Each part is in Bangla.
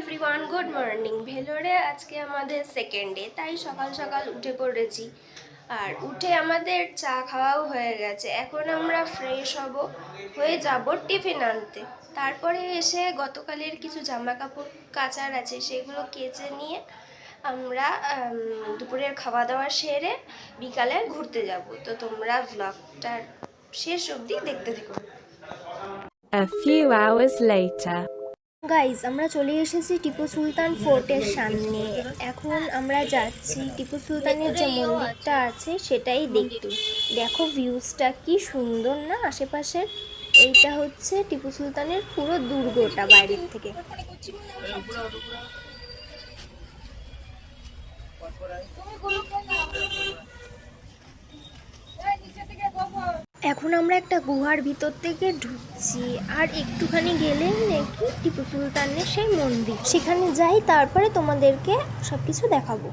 Everyone, good morning. ভেলোরে আজকে আমাদের সেকেন্ড ডে, তাই সকাল সকাল উঠে পড়েছি। আর উঠে আমাদের চা খাওয়াও হয়ে গেছে। এখন আমরা ফ্রেশ হয়ে যাব টিফিন আনতে। তারপরে এসে গতকালের কিছু জামা কাপড় কাচার আছে, সেগুলো কেচে নিয়ে আমরা দুপুরের খাওয়া দাওয়া সেরে বিকালে ঘুরতে যাব। তো তোমরা ভ্লগটার শেষ অবধি দেখতে থাকো। A few hours later. Guys, আমরা চলে এসেছি টিপু সুলতান ফোর্টের সামনে। এখন আমরা যাচ্ছি টিপু সুলতানের যে মন্দিরটা আছে সেটাই দেখতে। দেখো ভিউজটা কি সুন্দর না আশেপাশের। এইটা হচ্ছে টিপু সুলতানের পুরো দুর্গটা বাইরের থেকে। এখন আমরা একটা গুহার ভিতর থেকে ঢুকছি, আর একটুখানি গেলেই নাকি টিপু সুলতানের সেই মন্দির। সেখানে যাই, তারপরে তোমাদেরকে সবকিছু দেখাবো।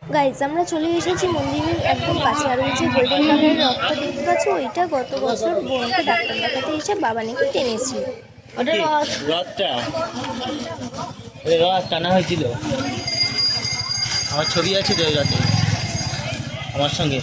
গাইজ, আমরা চলে এসেছি মন্দিরের একদম কাছে। আর ওই যে গোল্ডেন কালারের রথটা দেখতে পাচ্ছ, ওইটা গত বছর বোনকে ডাক্তার দেখাতে এসে বাবা নাকি টেনেছিল। রথ টানা হয়েছিল। আমার ছবি আছে তো ওই রথে আমার সঙ্গে।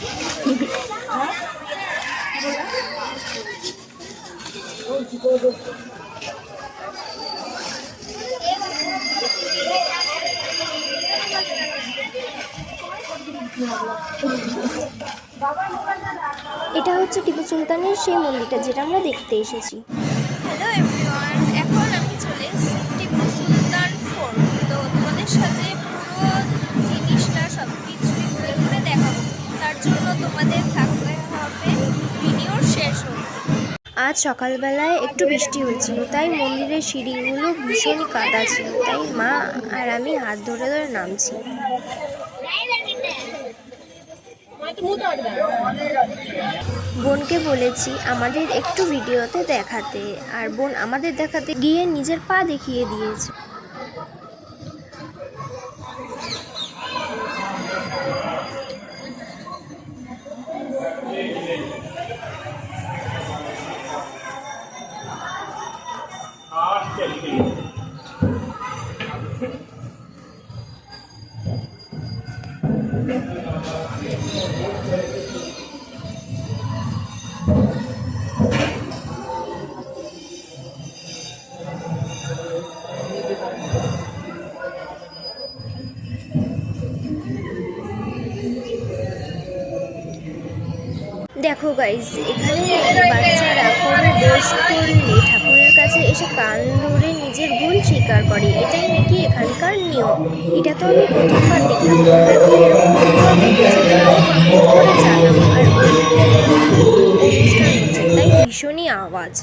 এটা হচ্ছে টিপু সুলতানের সেই মন্দিরটা যেটা আমরা দেখতে এসেছি। হ্যালো এভরিওয়ান, এখন আমি চলে এসেছি টিপু সুলতান ফোর্ট। তো তোমাদের সাথে পুরো জিনিসটা সব কিছুই ঘুরে ঘুরে দেখাবো। তার জন্য তোমাদের থাকতে হবে ভিডিওর শেষ অবধি। আজ সকালবেলায় একটু বৃষ্টি হচ্ছিল, তাই মন্দিরের সিঁড়িগুলো ভীষণ কাদা ছিল। তাই মা আর আমি হাত ধরে ধরে নামছি। বোনকে বলেছি আমাদের একটু ভিডিওতে দেখাতে, আর বোন আমাদের দেখাতে গিয়ে নিজের পা দেখিয়ে দিয়েছে। দেখো গাইজ, এখানে বাচ্চারা কোনো দোষ করলে ঠাকুরের কাছে এসে কান ধরে নিজের ভুল স্বীকার করে। এটাই নাকি এখানকার নিয়ম। এটা তো আমি প্রথমবার দেখলাম। তোমরা কি এরকম কমেন্ট করে জানাবো। আর ওইদিকে অনুষ্ঠান হচ্ছে, তাই ভীষণই আওয়াজ।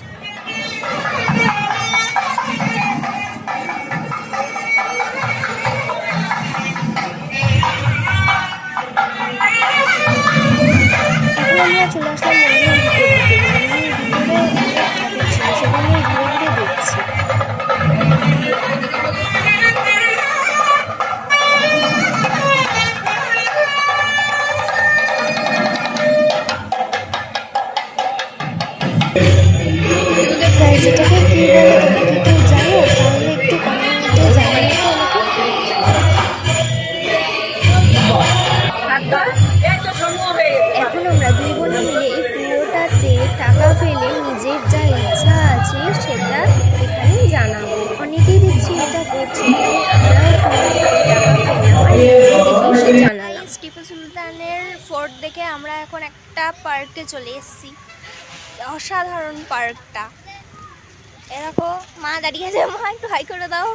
আমরা চলে আসলাম মন্দিরের ভিতরে। মন্দিরের ভিতরে অনেক ঠাকুর ছিল, সেখানে ঘুরে ঘুরে দেখছি। এটাকে কি বলে তোমরা কি কেউ জানো? তাহলে একটু কমেন্টে জানাবে তো আমাকে। এখন আমরা দুই বোন মিলে এই পুরোটাতে টাকা ফেলে নিজের যা ইচ্ছা আছে সেটা এখানে জানাবো। অনেকেই দেখছি এটা করছে, তাই আমরাও টাকা ফেললাম জানালাম। টিপু সুলতানের ফোর্ট দেখে আমরা এখন একটা পার্কে চলে এসেছি। অসাধারণ পার্কটা। এরকম মা দাঁড়িয়ে আছে, মা একটু হাই করে দাও।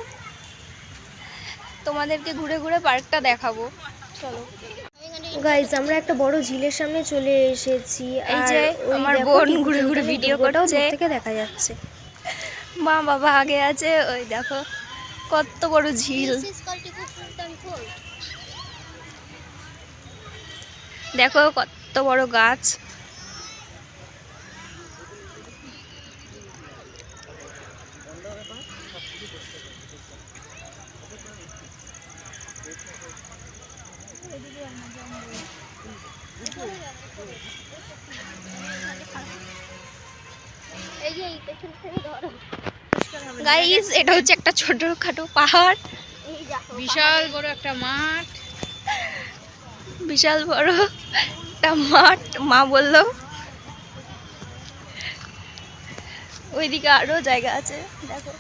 তোমাদেরকে ঘুরে ঘুরে পার্কটা দেখাবো, চলো। গাইজ, আমরা একটা বড় ঝিলের সামনে চলে এসেছি। এই যে আমার বোন ঘুরে ঘুরে ভিডিও করছে, থেকে দেখা যাচ্ছে। মা বাবা আগে আছে, ওই দেখো কত বড় ঝিল। দেখো কত বড় গাছ। গাইস এটা হচ্ছে একটা ছোটখাটো পাহাড়, বিশাল বড় একটা মাঠ। বিশাল বড় একটা মাঠ মা বললো। ওইদিকে আরো জায়গা আছে দেখো।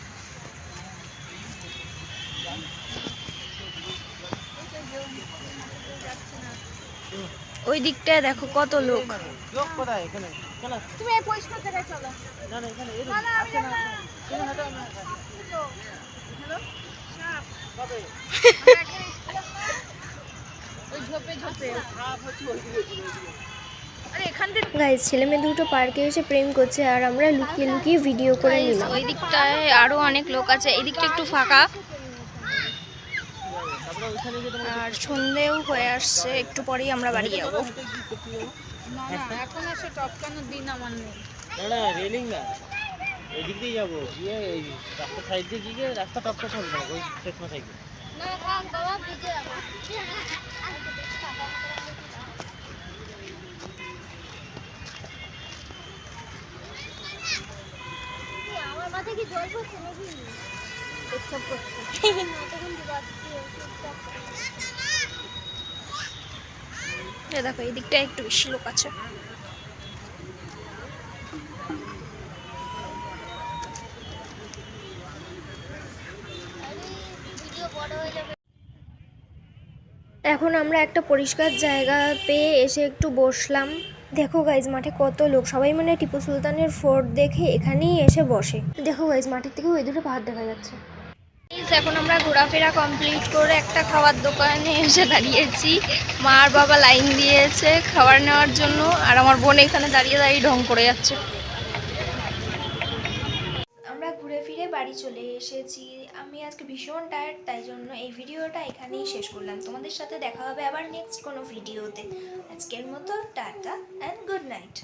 ওই দিকটায় দেখো কত লোক। তুমি এই পরিষ্কার জায়গায় চলো। ওই ঝোপে ঝোপে আরে এখান থেকে গাইস ছেলে মেয়ে দুটো পার্কে এসে প্রেম করছে আর আমরা লুকিয়ে লুকিয়ে ভিডিও করে নিলাম। ওই দিকটায় আরো অনেক লোক আছে, এই দিকটা একটু ফাঁকা আর সন্ধেও হয়ে আসছে, একটু পরেই আমরা বাড়ি যাবো। না না এখন এসে টপকানোর দিন আমার নেই। না রেলিং না, ওই দিক দিয়ে যাবো, গিয়ে ওই রাস্তা সাইড দিয়ে গিয়ে রাস্তা টপকা চলবে না, ওই চেষ্টা থাকবে। না থাক বাবা ভিজে যাবো। আমার মাথায় কি জল পড়ছে নাকি? এসব করছে। দেখো এই দিকটায় একটু বেশি লোক আছে। এখন আমরা একটা পরিষ্কার জায়গা পেয়ে এসে একটু বসলাম। দেখো গাইজ মাঠে কত লোক, সবাই মানে টিপু সুলতানের ফোর্ট দেখে এখানেই এসে বসে। দেখো গাইজ মাঠের থেকে ওই দুটো পাহাড় দেখা যাচ্ছে। এখন আমরা ঘোরাফেরা কমপ্লিট করে একটা খাবার দোকানে এসে দাঁড়িয়েছি। মা আর বাবা লাইন দিয়েছে খাবার নেওয়ার জন্য, আর আমার বোন এখানে দাঁড়িয়ে দাঁড়িয়ে ঢং করে যাচ্ছে। আমরা ঘুরে ফিরে বাড়ি চলে এসেছি। আমি আজকে ভীষণ টায়ার্ড, তাই জন্য এই ভিডিওটা এখানেই শেষ করলাম। তোমাদের সাথে দেখা হবে আবার নেক্সট কোনো ভিডিওতে। আজকের মতো টাটা অ্যান্ড গুড নাইট।